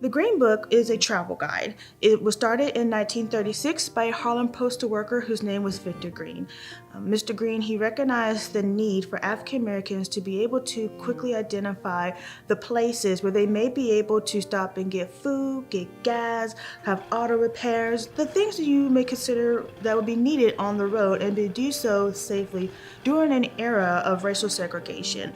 The Green Book is a travel guide. It was started in 1936 by a Harlem postal worker whose name was Victor Green. Mr. Green, he recognized the need for African Americans to be able to quickly identify the places where they may be able to stop and get food, get gas, have auto repairs, the things that you may consider that would be needed on the road, and to do so safely during an era of racial segregation.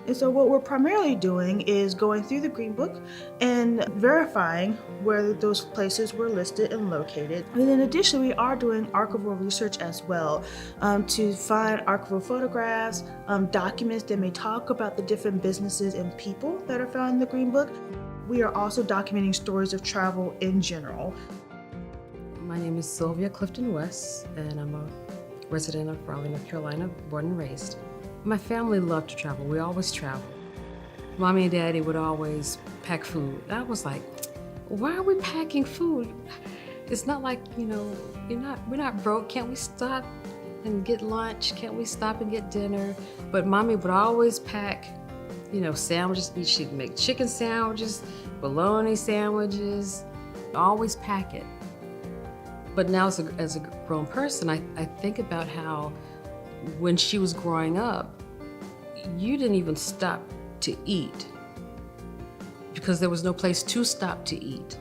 And so what we're primarily doing is going through the Green Book and verifying where those places were listed and located. And then additionally, we are doing archival research as well to find archival photographs, documents that may talk about the different businesses and people that are found in the Green Book. We are also documenting stories of travel in general. My name is Sylvia Clifton West, and I'm a resident of Raleigh, North Carolina, born and raised. My family loved to travel. We always traveled. Mommy and Daddy would always pack food. I was like, why are we packing food? It's not like, we're not broke. Can't we stop and get lunch? Can't we stop and get dinner? But Mommy would always pack, sandwiches. She'd make chicken sandwiches, bologna sandwiches, always pack it. But now as a grown person, I think about how when she was growing up, you didn't even stop to eat because there was no place to stop to eat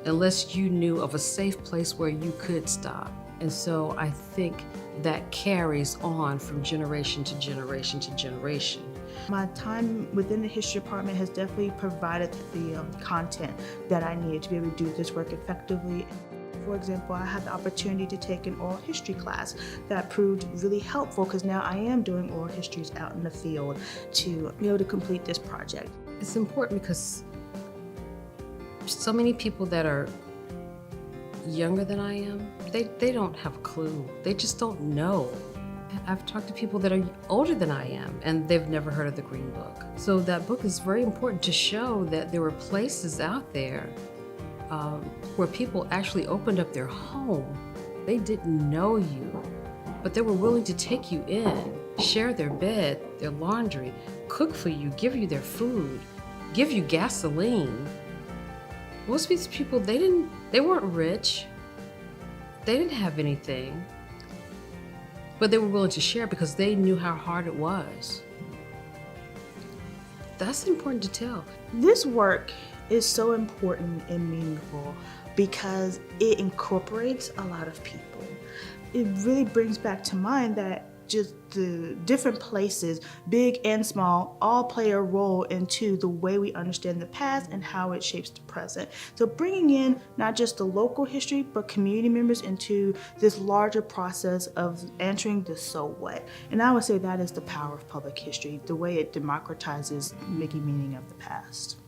unless you knew of a safe place where you could stop. And so I think that carries on from generation to generation to generation. My time within the history department has definitely provided the content that I needed to be able to do this work effectively. For example, I had the opportunity to take an oral history class that proved really helpful because now I am doing oral histories out in the field to be able to complete this project. It's important because so many people that are younger than I am, they don't have a clue. They just don't know. I've talked to people that are older than I am, and they've never heard of the Green Book. So that book is very important to show that there were places out there where people actually opened up their home. They didn't know you, but they were willing to take you in, share their bed, their laundry, cook for you, give you their food, give you gasoline. Most of these people, they weren't rich. They didn't have anything, but they were willing to share because they knew how hard it was. That's important to tell. This work is so important and meaningful because it incorporates a lot of people. It really brings back to mind that just the different places, big and small, all play a role into the way we understand the past and how it shapes the present. So bringing in not just the local history, but community members into this larger process of answering the so what. And I would say that is the power of public history, the way it democratizes making meaning of the past.